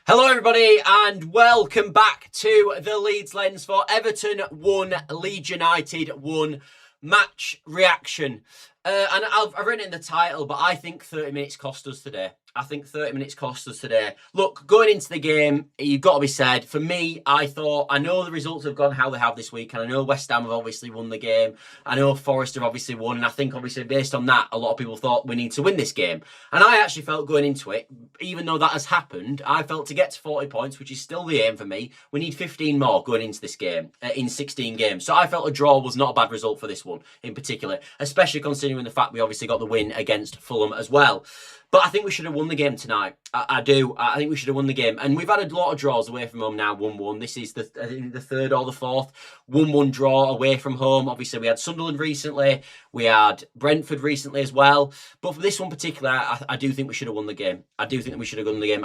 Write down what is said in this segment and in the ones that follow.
Hello everybody and welcome back to the Leeds Lens for Everton 1, Leeds United 1 match reaction. And I've written it in the title, but I think 30 minutes cost us today. Look, going into the game, you've got to be said, for me, I know the results have gone how they have this week, and I know West Ham have obviously won the game. I know Forest have obviously won, and I think obviously based on that, a lot of people thought we need to win this game. And I actually felt going into it, even though that has happened, I felt to get to 40 points, which is still the aim for me, we need 15 more going into this game, in 16 games. So I felt a draw was not a bad result for this one in particular, especially considering the fact we obviously got the win against Fulham as well. But I think we should have won the game tonight. I do. I think we should have won the game. And we've had a lot of draws away from home now, 1-1. This is the third or the fourth 1-1 draw away from home. Obviously, we had Sunderland recently. We had Brentford recently as well. But for this one particular, I do think we should have won the game. I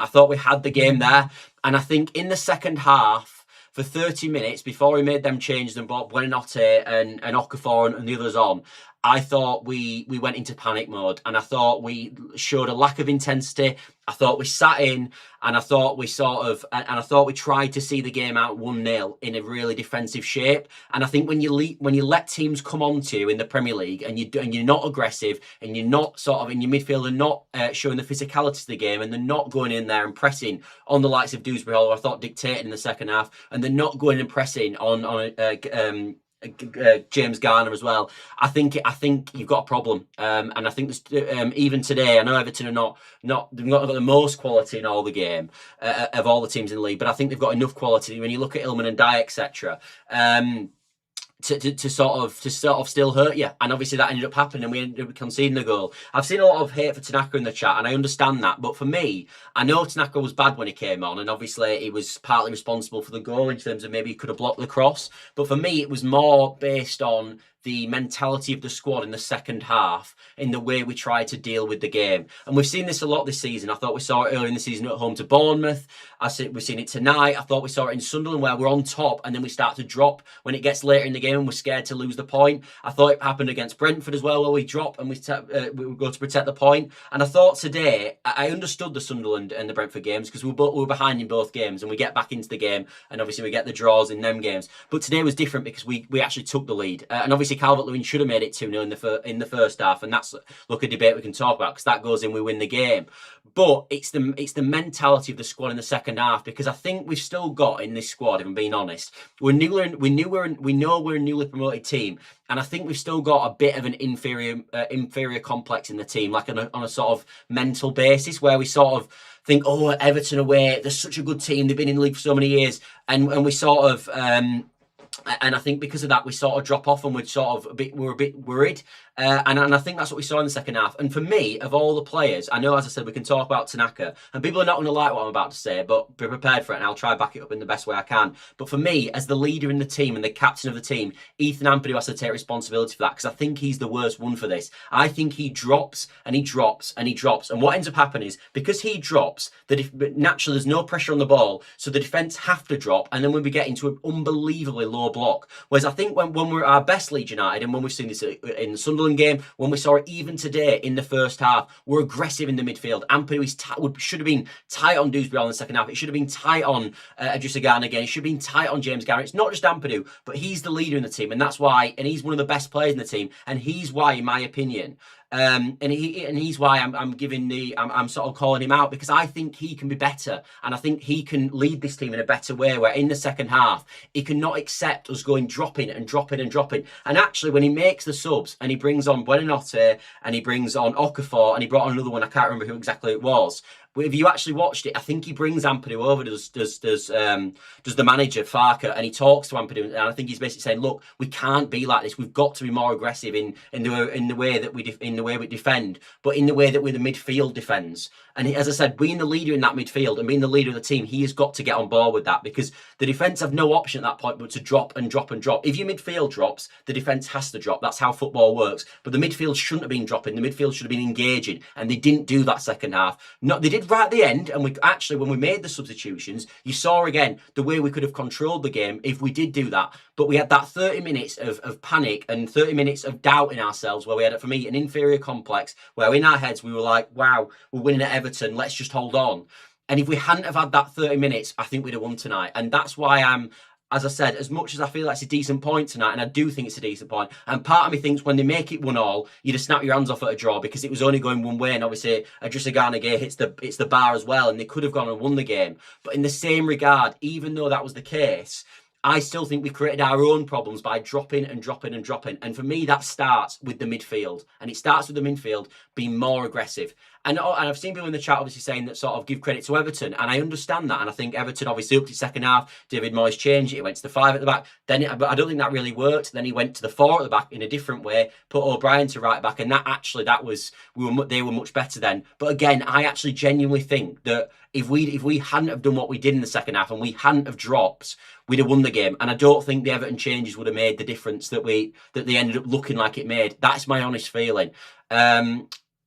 thought we had the game there. And I think in the second half, for 30 minutes, before we made them changes and brought Buonanotte and Okafor and the others on, I thought we went into panic mode, and I thought we showed a lack of intensity. I thought we sat in, and I thought we tried to see the game out 1-0 in a really defensive shape. And I think when you let teams come onto you in the Premier League, and you're not aggressive, and you're not sort of in your midfield and not showing the physicality to the game, and they're not going in there and pressing on the likes of Dewsbury Hall, who I thought dictated in the second half, and they're not going and pressing on James Garner as well. I think you've got a problem, and I think even today, I know Everton are they've not got the most quality in all the game of all the teams in the league, but I think they've got enough quality when you look at Ilman and Dye, etc. To sort of still hurt you, and obviously that ended up happening, and we ended up conceding the goal. I've seen a lot of hate for Tanaka in the chat, and I understand that, but for me, I know Tanaka was bad when he came on, and obviously he was partly responsible for the goal in terms of maybe he could have blocked the cross, but for me it was more based on the mentality of the squad in the second half, in the way we tried to deal with the game. And we've seen this a lot this season. I thought we saw it earlier in the season at home to Bournemouth. We've seen it tonight. I thought we saw it in Sunderland, where we're on top and then we start to drop when it gets later in the game and we're scared to lose the point. I thought it happened against Brentford as well, where we drop and we go to protect the point. And I thought today, I understood the Sunderland and the Brentford games, because we were behind in both games, and we get back into the game, and obviously we get the draws in them games. But today was different because we actually took the lead, and obviously Calvert-Lewin should have made it 2-0 in the first half, and that's a debate we can talk about, because that goes in, we win the game. But it's the mentality of the squad in the second half, because I think we've still got in this squad, if I'm being honest, we know we're a newly promoted team, and I think we've still got a bit of an inferior complex in the team, like on a sort of mental basis, where we sort of think, oh, Everton away, they're such a good team, they've been in the league for so many years, and we sort of and I think because of that, we sort of drop off, and we're a bit worried. And I think that's what we saw in the second half. And for me, of all the players, I know, as I said, we can talk about Tanaka, and people are not going to like what I'm about to say, but be prepared for it, and I'll try to back it up in the best way I can. But for me, as the leader in the team and the captain of the team, Ethan Ampadu has to take responsibility for that, because I think he's the worst one for this. I think he drops and he drops and he drops. And what ends up happening is, because he drops, naturally there's no pressure on the ball, so the defence have to drop, and then when we get into an unbelievably low block. Whereas I think when we're at our best, Leeds United, and when we've seen this in the Sunderland game, when we saw it even today in the first half, we're aggressive in the midfield. Ampadu should have been tight on Dewsbury in the second half. It should have been tight on Idrissa Gana again. It should have been tight on James Garner. It's not just Ampadu, but he's the leader in the team, and that's why, and he's one of the best players in the team, and he's why, in my opinion, and he's why I'm sort of calling him out, because I think he can be better, and I think he can lead this team in a better way, where in the second half he cannot accept us going dropping. And actually, when he makes the subs and he brings on Buonanotte and he brings on Okafor and he brought on another one, I can't remember who exactly it was. But if you actually watched it, I think he brings Ampadu over, does the manager Farke, and he talks to Ampadu, and I think he's basically saying, look, we can't be like this. We've got to be more aggressive in the way that we defend, but in the way that the midfield defends. And as I said, being the leader in that midfield and being the leader of the team, he has got to get on board with that, because the defence have no option at that point but to drop and drop and drop. If your midfield drops, the defence has to drop. That's how football works. But the midfield shouldn't have been dropping. The midfield should have been engaging, and they didn't do that second half. No, they did right at the end, and when we made the substitutions, you saw again the way we could have controlled the game if we did do that. But we had that 30 minutes of panic and 30 minutes of doubt in ourselves, where we had, for me, an inferior complex, where in our heads we were like, wow, we're winning at Everton, let's just hold on. And if we hadn't have had that 30 minutes, I think we'd have won tonight. And that's why as I said, as much as I feel like it's a decent point tonight, and I do think it's a decent point, and part of me thinks when they make it 1-1, you just snap your hands off at a draw because it was only going one way, and obviously Idrissa Gana Gueye hits the bar as well, and they could have gone and won the game. But in the same regard, even though that was the case, I still think we created our own problems by dropping and dropping and dropping. And for me, that starts with the midfield. And it starts with the midfield being more aggressive. And I've seen people in the chat obviously saying that sort of give credit to Everton. And I understand that. And I think Everton obviously upped his second half. David Moyes changed it. He went to the 5 at the back. But I don't think that really worked. Then he went to the 4 at the back in a different way, put O'Brien to right back. And they were much better then. But again, I actually genuinely think that if we hadn't have done what we did in the second half and we hadn't have dropped, we'd have won the game. And I don't think the Everton changes would have made the difference that they ended up looking like it made. That's my honest feeling.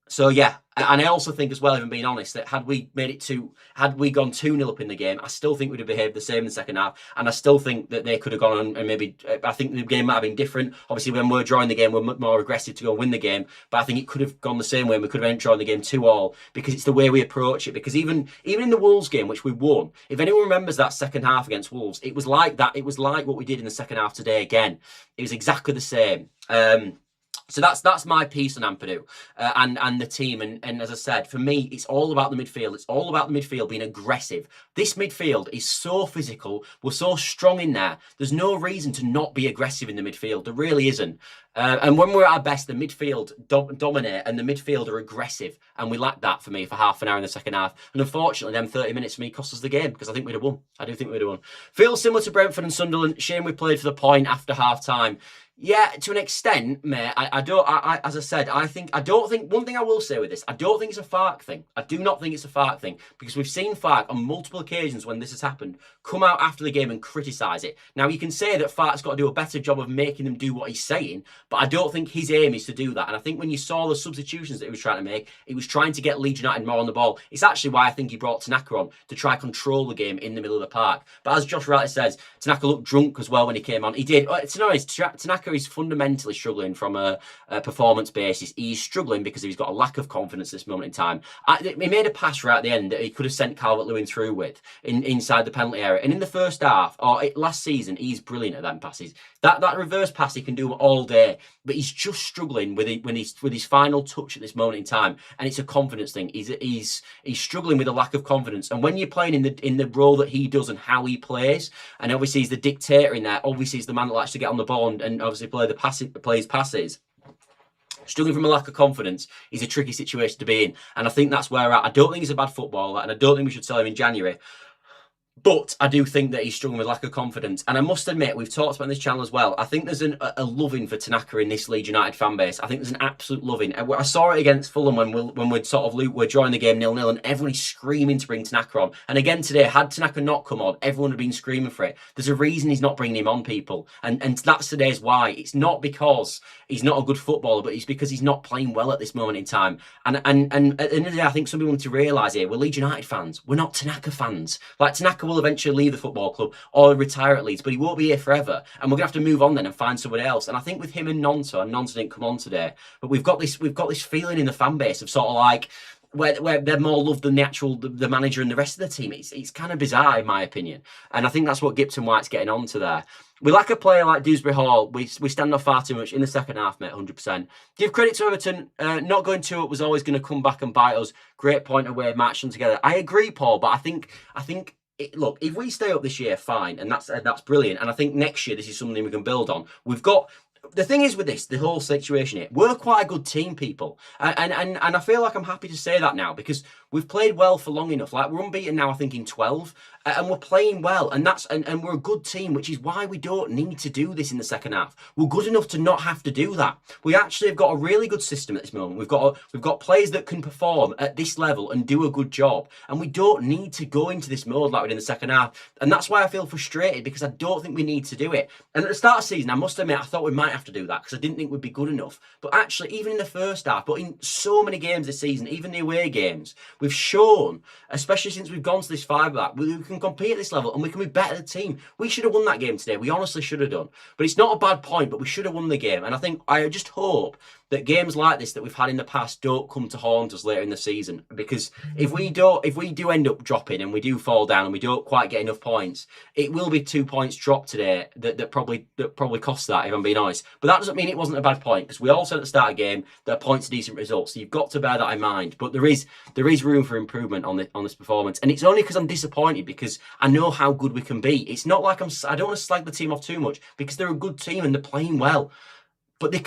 So yeah, and I also think as well, even being honest, that had we gone 2-0 up in the game, I still think we'd have behaved the same in the second half. And I still think that they could have gone and maybe, I think the game might have been different. Obviously, when we're drawing the game, we're much more aggressive to go and win the game. But I think it could have gone the same way, and we could have drawn the game 2-2 because it's the way we approach it. Because even in the Wolves game, which we won, if anyone remembers that second half against Wolves, it was like that. It was like what we did in the second half today again. It was exactly the same. So that's my piece on Ampadu and the team. And as I said, for me, it's all about the midfield. It's all about the midfield being aggressive. This midfield is so physical. We're so strong in there. There's no reason to not be aggressive in the midfield. There really isn't. And when we're at our best, the midfield dominate and the midfield are aggressive. And we lacked that for me for half an hour in the second half. And unfortunately, them 30 minutes for me cost us the game because I think we'd have won. I do think we'd have won. Feels similar to Brentford and Sunderland. Shame we played for the point after half time. Yeah, to an extent, mate. As I said, one thing I will say with this, I don't think it's a Farke thing. I do not think it's a Farke thing because we've seen Farke on multiple occasions when this has happened come out after the game and criticise it. Now, you can say that Farke's got to do a better job of making them do what he's saying, but I don't think his aim is to do that. And I think when you saw the substitutions that he was trying to make, he was trying to get Leeds United more on the ball. It's actually why I think he brought Tanaka on to try control the game in the middle of the park. But as Josh rightly says, Tanaka looked drunk as well when he came on. He did. To be honest, Tanaka is fundamentally struggling from a performance basis. He's struggling because he's got a lack of confidence at this moment in time. He made a pass right at the end that he could have sent Calvert-Lewin through with inside the penalty area. And in the first half, or last season, he's brilliant at them passes. That reverse pass he can do all day, but he's just struggling with his final touch at this moment in time. And it's a confidence thing. He's struggling with a lack of confidence. And when you're playing in the role that he does and how he plays, and obviously he's the dictator in there. Obviously he's the man that likes to get on the ball and obviously plays passes. Struggling from a lack of confidence is a tricky situation to be in. And I think that's where we're at. I don't think he's a bad footballer, and I don't think we should sell him in January. But I do think that he's struggling with lack of confidence. And I must admit, we've talked about on this channel as well, I think there's a loving for Tanaka in this Leeds United fan base. I think there's an absolute loving. I saw it against Fulham when we're drawing the game 0-0 and everyone is screaming to bring Tanaka on. And again today, had Tanaka not come on, everyone had been screaming for it. There's a reason he's not bringing him on, people. And that's today's why. It's not because he's not a good footballer, but it's because he's not playing well at this moment in time. And at the end of the day, I think some people need to realise here, we're Leeds United fans. We're not Tanaka fans. Like, Tanaka will eventually leave the football club or retire at Leeds, but he won't be here forever, and we're gonna have to move on then and find someone else. And I think with him and Nonto didn't come on today, but we've got this feeling in the fan base of sort of like where they're more loved than the manager and the rest of the team. It's kind of bizarre in my opinion, and I think that's what Gibson White's getting onto there. We lack a player like Dewsbury Hall. We stand off far too much in the second half, mate, 100%. Give credit to Everton. Not going 2-up was always going to come back and bite us. Great point away, match them together. I agree, Paul, but I think look, if we stay up this year, fine, and that's brilliant. And I think next year this is something we can build on. The thing is with the whole situation here, we're quite a good team, people, and I feel like I'm happy to say that now because we've played well for long enough. Like, we're unbeaten now, I think, in 12, and we're playing well, and we're a good team, which is why we don't need to do this in the second half. We're good enough to not have to do that. We actually have got a really good system at this moment. We've got players that can perform at this level and do a good job, and we don't need to go into this mode like we did in the second half. And that's why I feel frustrated, because I don't think we need to do it. And at the start of the season, I must admit, I thought we might have to do that because I didn't think we'd be good enough. But actually, even in the first half, but in so many games this season, even the away games, we've shown, especially since we've gone to this 5-back, we can compete at this level and we can be better than the team. We should have won that game today. We honestly should have done. But it's not a bad point, but we should have won the game. And I just hope that games like this that we've had in the past don't come to haunt us later in the season. Because if we do end up dropping and we do fall down and we don't quite get enough points, it will be 2 points dropped today that probably cost that, if I'm being honest. But that doesn't mean it wasn't a bad point, because we all said at the start of the game that points are decent results. So you've got to bear that in mind. But there is room for improvement on this performance, and it's only because I'm disappointed, because I know how good we can be. It's not like I don't want to slag the team off too much, because they're a good team and they're playing well, but I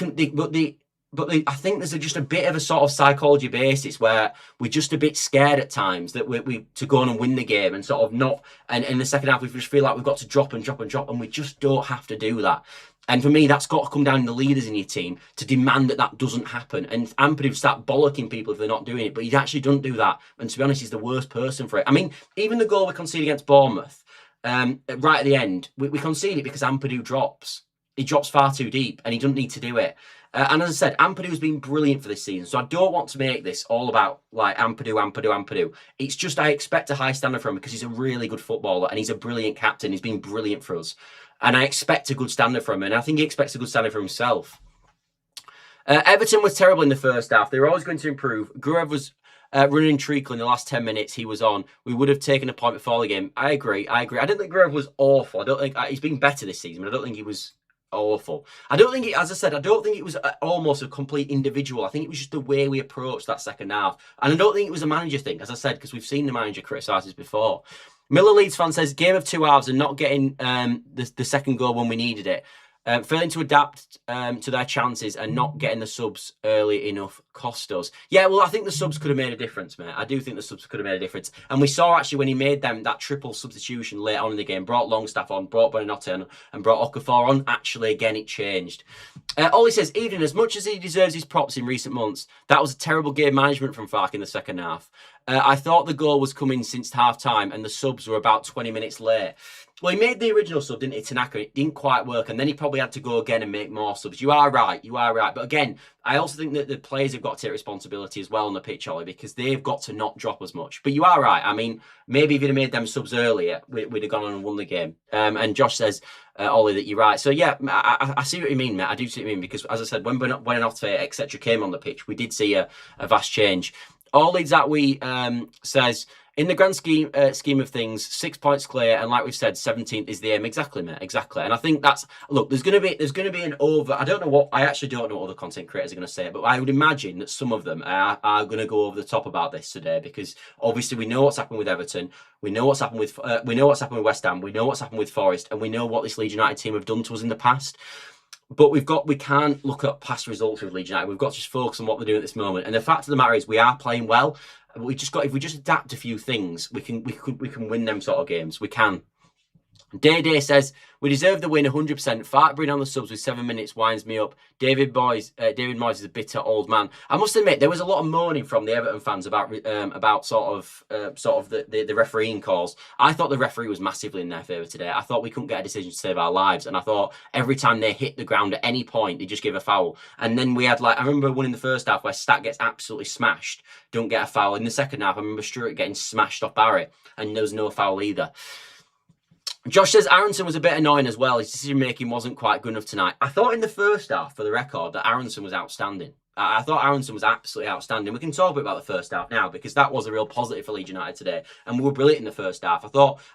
think there's just a bit of a sort of psychology basis where we're just a bit scared at times that we to go on and win the game, and sort of not. And in the second half, we just feel like we've got to drop, and we just don't have to do that. And for me, that's got to come down to the leaders in your team to demand that doesn't happen. And Ampadu would start bollocking people if they're not doing it, but he actually doesn't do that. And to be honest, he's the worst person for it. I mean, even the goal we conceded against Bournemouth, right at the end, we concede it because Ampadu drops. He drops far too deep, and he doesn't need to do it. And as I said, Ampadu's been brilliant for this season, so I don't want to make this all about like Ampadu. It's just I expect a high standard from him because he's a really good footballer and he's a brilliant captain. He's been brilliant for us, and I expect a good standard from him, and I think he expects a good standard for himself. Everton was terrible in the first half. They were always going to improve. Gruev was running treacle in the last 10 minutes he was on. We would have taken a point before the game. I agree. I don't think Gruev was awful. I don't think he's been better this season, but I don't think he was awful. I don't think as I said, I don't think it was almost a complete individual. I think it was just the way we approached that second half. And I don't think it was a manager thing, as I said, because we've seen the manager criticise this before. Miller Leeds fan says, game of 2 halves and not getting the second goal when we needed it. Failing to adapt to their chances and not getting the subs early enough cost us. Yeah, well, I think the subs could have made a difference, mate. I do think the subs could have made a difference. And we saw actually when he made that triple substitution late on in the game, brought Longstaff on, brought Buonanotte on, and brought Okafor on, actually, again, it changed. Ollie says, Eden, as much as he deserves his props in recent months, that was a terrible game management from Farke in the second half. I thought the goal was coming since half-time and the subs were about 20 minutes late. Well, he made the original sub, didn't he, Tanaka? It didn't quite work, and then he probably had to go again and make more subs. You are right. But again, I also think that the players have got to take responsibility as well on the pitch, Ollie, because they've got to not drop as much. But you are right. I mean, maybe if you'd have made them subs earlier, we'd have gone on and won the game. And Josh says, Ollie, that you're right. So, yeah, I see what you mean, mate. I do see what you mean, because, as I said, when Buonanotte, etc., came on the pitch, we did see a vast change. All Leeds that we says, in the grand scheme of things, 6 points clear, and like we've said, 17th is the aim. Exactly, mate. Exactly. And I think that's there's gonna be an over. I actually don't know what other content creators are gonna say, but I would imagine that some of them are gonna go over the top about this today, because obviously we know what's happened with Everton, we know what's happened with West Ham, we know what's happened with Forest, and we know what this Leeds United team have done to us in the past. But we can't look at past results with Leeds United. We've got to just focus on what they're doing at this moment. And the fact of the matter is, we are playing well. If we just adapt a few things, we can win them sort of games. We can. Day says, we deserve the win 100%. Farke bring on the subs with 7 minutes winds me up. David Moyes is a bitter old man. I must admit, there was a lot of moaning from the Everton fans about sort of the refereeing calls. I thought the referee was massively in their favour today. I thought we couldn't get a decision to save our lives, and I thought every time they hit the ground at any point, they just give a foul. And then we had, like, I remember one in the first half where Stat gets absolutely smashed, don't get a foul. In the second half, I remember Stewart getting smashed off Barry, and there was no foul either. Josh says Aronson was a bit annoying as well. His decision-making wasn't quite good enough tonight. I thought in the first half, for the record, that Aronson was outstanding. I thought Aronson was absolutely outstanding. We can talk a bit about the first half now, because that was a real positive for Leeds United today, and we were brilliant in the first half.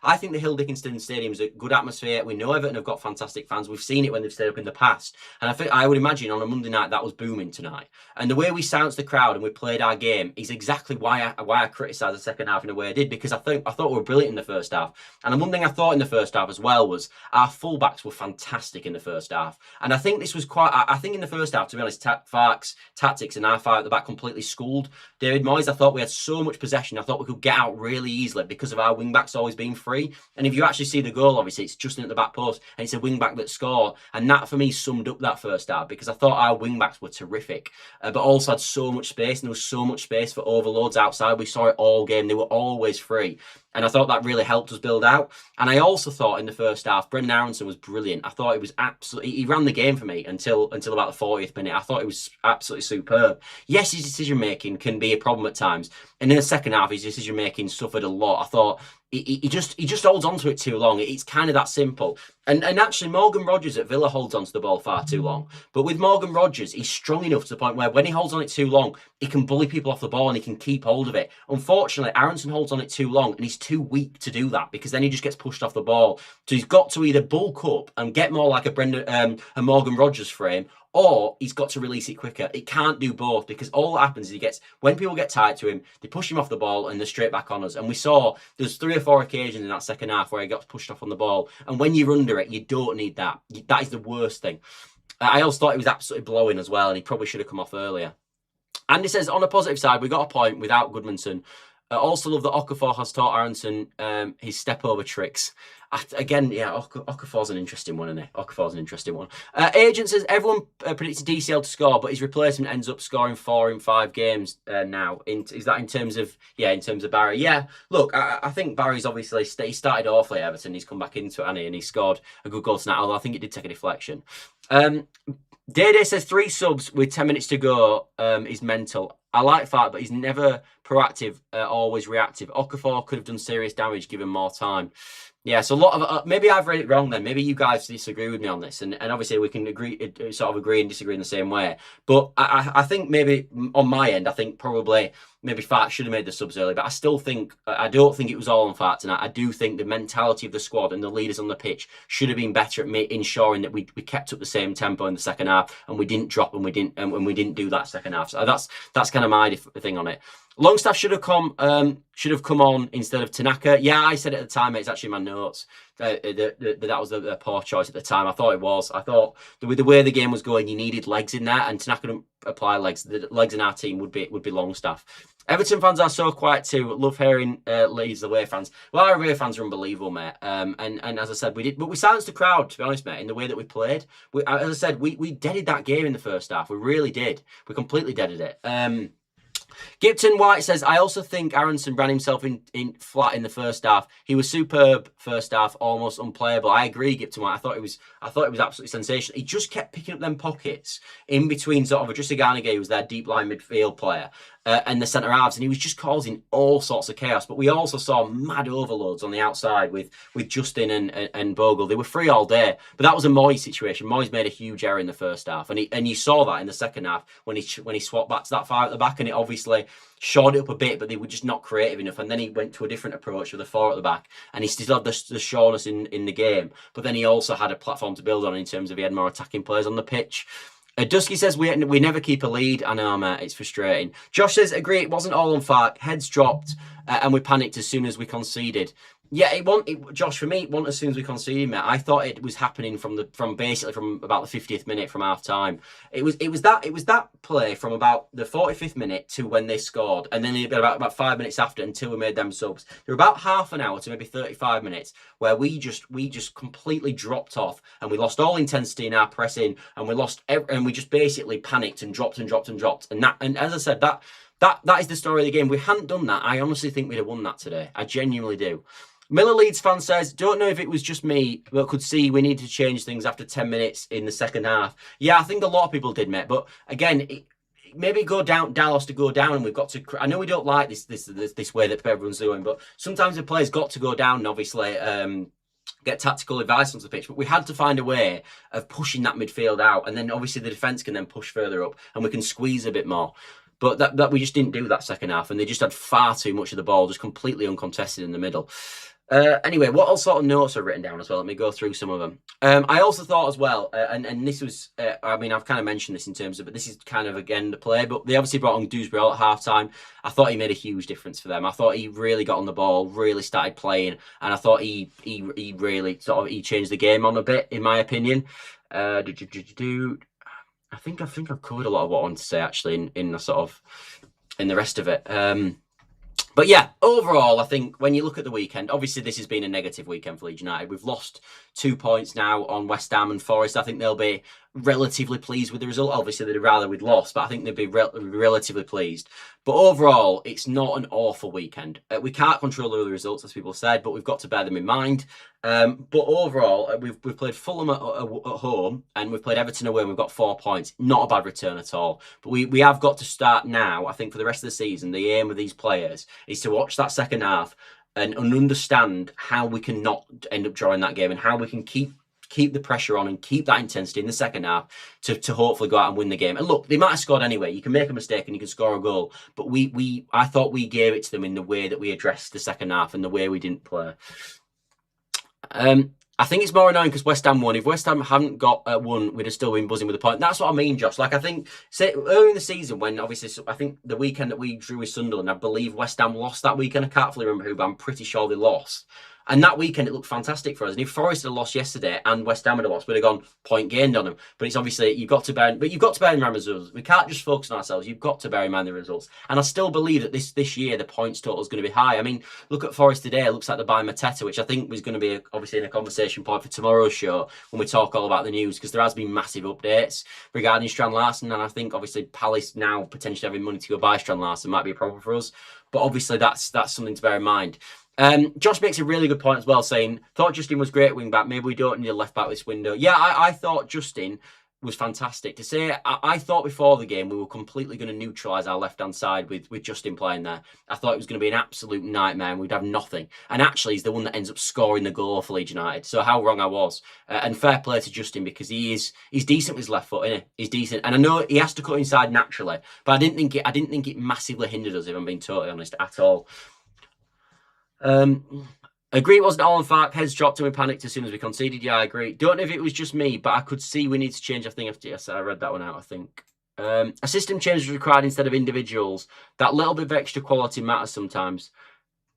I think the Hill Dickinson Stadium is a good atmosphere. We know Everton have got fantastic fans. We've seen it when they've stayed up in the past, and I would imagine on a Monday night that was booming tonight. And the way we silenced the crowd and we played our game is exactly why I criticised the second half in the way I did, because I thought we were brilliant in the first half. And one thing I thought in the first half as well was our fullbacks were fantastic in the first half, and I think this was I think in the first half, to be honest, Farke's tactics and our five at the back completely schooled David Moyes. I thought we had so much possession. I thought we could get out really easily because of our wing backs always being free. And if you actually see the goal, obviously it's Justin at the back post, and it's a wing back that scored. And that for me summed up that first half, because I thought our wing backs were terrific, but also had so much space, and there was so much space for overloads outside. We saw it all game. They were always free. And I thought that really helped us build out. And I also thought in the first half, Brendan Aronson was brilliant. I thought it was absolutely, he ran the game for me until about the 40th minute. I thought it was absolutely superb. Yes, his decision making can be a problem at times. And in the second half, his decision making suffered a lot. I thought he just holds on to it too long. It's kind of that simple. And actually, Morgan Rogers at Villa holds on to the ball far too long. But with Morgan Rogers, he's strong enough to the point where when he holds on it too long, he can bully people off the ball and he can keep hold of it. Unfortunately, Aronson holds on it too long and he's too weak to do that because then he just gets pushed off the ball. So he's got to either bulk up and get more like a Morgan Rogers frame, or he's got to release it quicker. It can't do both because all that happens is when people get tight to him, they push him off the ball and they're straight back on us. And we saw there's 3 or 4 occasions in that second half where he got pushed off on the ball. And when you're under it, you don't need that. That is the worst thing. I also thought he was absolutely blowing as well, and he probably should have come off earlier. Andy says, on a positive side, we got a point without Goodmanson. Also love that Okafor has taught Aronson his step-over tricks. Again, yeah, Okafor's an interesting one, isn't he? Okafor's an interesting one. Agent says, everyone predicted DCL to score, but his replacement ends up scoring 4 in 5 games now. Is that in terms of Barry? Yeah, look, I think Barry's obviously, he started awfully at Everton. He's come back into it, and he scored a good goal tonight, although I think it did take a deflection. Day says 3 subs with 10 minutes to go is mental. I like Farke, but he's never proactive, always reactive. Okafor could have done serious damage given more time. Yeah, so a lot of maybe I've read it wrong then. Maybe you guys disagree with me on this, and obviously we can sort of agree and disagree in the same way. But I think maybe on my end, I think probably maybe Farke should have made the subs early, but I still think I don't think it was all on Farke tonight. I do think the mentality of the squad and the leaders on the pitch should have been better at ensuring that we kept up the same tempo in the second half and we didn't drop and we didn't do that second half. So that's kind of my thing on it. Longstaff should have come on instead of Tanaka. Yeah, I said it at the time. It's actually in my notes. That was a poor choice at the time. I thought it was. I thought with the way the game was going, you needed legs in there, and Tanaka didn't apply legs. The legs in our team would be Longstaff. Everton fans are so quiet too. Love hearing Leeds away fans. Well, our away fans are unbelievable, mate. And as I said, we silenced the crowd, to be honest, mate, in the way that we played. As I said, we deaded that game in the first half. We really did. We completely deaded it. Gipton White says, I also think Aronson ran himself in flat in the first half. He was superb first half, almost unplayable. I agree, Gipton White. I thought it was absolutely sensational. He just kept picking up them pockets in between sort of Idrissa Gana, who was their deep line midfield player, and the centre halves, and he was just causing all sorts of chaos. But we also saw mad overloads on the outside with Justin and Bogle. They were free all day, but that was a Moyes situation. Moyes made a huge error in the first half, and you saw that in the second half when he swapped back to that 5 at the back, and it obviously shored it up a bit, but they were just not creative enough. And then he went to a different approach with a 4 at the back, and he still had the sureness in the game, but then he also had a platform to build on in terms of he had more attacking players on the pitch. Dusky says, we never keep a lead. I know, mate, it's frustrating. Josh says, agree, it wasn't all on Farke. Heads dropped and we panicked as soon as we conceded. Yeah, Josh, for me, it wasn't as soon as we conceded, mate. I thought it was happening from basically from about the 50th minute from half time. It was that play from about the 45th minute to when they scored, and then about 5 minutes after until we made them subs. There were about half an hour to maybe 35 minutes where we just completely dropped off and we lost all intensity in our pressing, and we just basically panicked and dropped. And as I said, that is the story of the game. If we hadn't done that, I honestly think we'd have won that today. I genuinely do. Miller Leeds fan says, don't know if it was just me, but could see we needed to change things after 10 minutes in the second half. Yeah, I think a lot of people did, mate. But again, maybe go down, Dallas to go down, and we've got to. I know we don't like this way that everyone's doing, but sometimes the players got to go down and obviously get tactical advice onto the pitch. But we had to find a way of pushing that midfield out, and then obviously the defence can then push further up, and we can squeeze a bit more. But that we just didn't do that second half, and they just had far too much of the ball, just completely uncontested in the middle. Anyway, what all sort of notes are written down as well? Let me go through some of them. I also thought as well, and this was, I mean, I've kind of mentioned this in terms of, but this is kind of, again, the play, but they obviously brought on Dewsbury at half-time. I thought he made a huge difference for them. I thought he really got on the ball, really started playing, and I thought he really sort of, he changed the game on a bit, in my opinion. I think I've covered a lot of what I wanted to say, actually, in the sort of, in the rest of it. But yeah, overall, I think when you look at the weekend, obviously this has been a negative weekend for Leeds United. We've lost 2 points now on West Ham and Forest. I think they'll be relatively pleased with the result. Obviously, they'd rather we'd lost, but I think they'd be relatively pleased. But overall, it's not an awful weekend. We can't control the results, as people said, but we've got to bear them in mind. But overall, we've played Fulham at home, and we've played Everton away, and we've got 4 points. Not a bad return at all. But we have got to start now, I think, for the rest of the season. The aim of these players is to watch that second half, and understand how we can not end up drawing that game and how we can keep the pressure on and keep that intensity in the second half to hopefully go out and win the game. And look, they might have scored anyway. You can make a mistake and you can score a goal, but I thought we gave it to them in the way that we addressed the second half and the way we didn't play. I think it's more annoying because West Ham won. If West Ham hadn't got won, we'd have still been buzzing with a point. That's what I mean, Josh. Like, I think, say, early in the season, when obviously, I think the weekend that we drew with Sunderland, I believe West Ham lost that weekend. I can't fully remember who, but I'm pretty sure they lost. And that weekend, it looked fantastic for us. And if Forest had lost yesterday and West Ham had lost, we'd have gone point gained on them. But it's obviously, you've got to bear in mind results. We can't just focus on ourselves. You've got to bear in mind the results. And I still believe that this year, the points total is going to be high. I mean, look at Forest today. It looks like they're buying Mateta, which I think was going to be obviously in a conversation point for tomorrow's show when we talk all about the news, because there has been massive updates regarding Strand Larsen. And I think obviously Palace now potentially having money to go buy Strand Larsen might be a problem for us. But obviously that's something to bear in mind. Josh makes a really good point as well, saying, thought Justin was great wing back. Maybe we don't need a left back this window. Yeah, I thought Justin was fantastic. To say, I thought before the game we were completely going to neutralise our left-hand side with Justin playing there. I thought it was going to be an absolute nightmare and we'd have nothing. And actually he's the one that ends up scoring the goal for Leeds United. So how wrong I was. And fair play to Justin, because he's decent with his left foot, isn't he? He's decent. And I know he has to cut inside naturally, but I didn't think it massively hindered us, if I'm being totally honest, at all. Agree it wasn't all on Farke. Heads dropped and we panicked as soon as we conceded. Yeah, I agree. Don't know if it was just me, but I could see we need to change. I think yes, I read that one out, I think. A system change was required instead of individuals. That little bit of extra quality matters sometimes.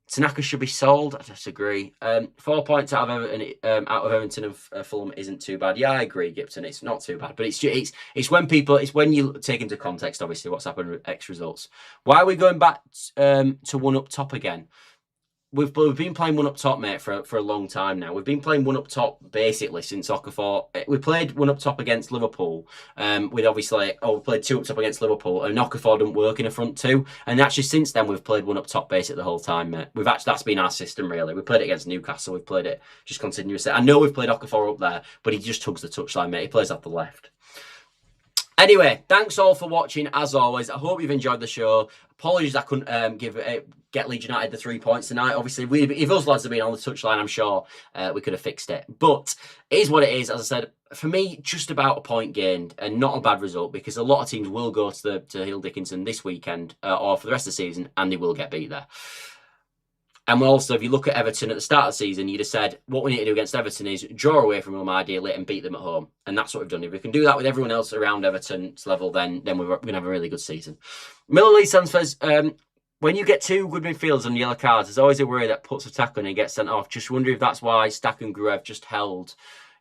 Tanaka should be sold. I disagree. 4 points out of Everton and Fulham isn't too bad. Yeah, I agree, Gibson. It's not too bad, but it's when you take into context, obviously, what's happened with X results. Why are we going back to one up top again? We've been playing one up top, mate, for a long time now. We've been playing one up top basically since Okafor. We played one up top against Liverpool. We played two up top against Liverpool, and Okafor didn't work in a front two. And actually, since then, we've played one up top basically the whole time, mate. That's been our system really. We played it against Newcastle. We've played it just continuously. I know we've played Okafor up there, but he just tugs the touchline, mate. He plays off the left. Anyway, thanks all for watching, as always. I hope you've enjoyed the show. Apologies I couldn't get Leeds United the 3 points tonight. Obviously, if us lads had been on the touchline, I'm sure we could have fixed it. But it is what it is. As I said, for me, just about a point gained and not a bad result, because a lot of teams will go to Hill Dickinson this weekend or for the rest of the season, and they will get beat there. And also, if you look at Everton at the start of the season, you'd have said, what we need to do against Everton is draw away from them ideally and beat them at home. And that's what we've done. If we can do that with everyone else around Everton's level, then we're going to have a really good season. Miller Lee says, when you get two good midfielders on yellow cards, there's always a worry that puts a tackle and he gets sent off. Just wonder if that's why Stack and Gruev just held.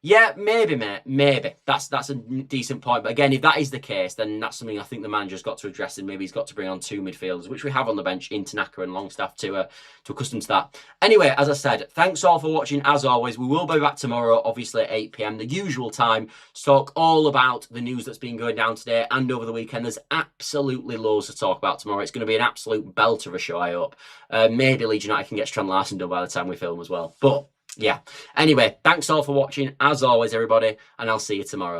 Yeah, maybe, mate. Maybe. That's a decent point. But again, if that is the case, then that's something I think the manager's got to address, and maybe he's got to bring on two midfielders, which we have on the bench in Tanaka and Longstaff to accustom to that. Anyway, as I said, thanks all for watching. As always, we will be back tomorrow, obviously at 8 p.m, the usual time, to talk all about the news that's been going down today and over the weekend. There's absolutely loads to talk about tomorrow. It's going to be an absolute belter of a show, I hope. Maybe Leeds United can get Strand Larsen done by the time we film as well. But yeah. Anyway, thanks all for watching, as always, everybody, and I'll see you tomorrow.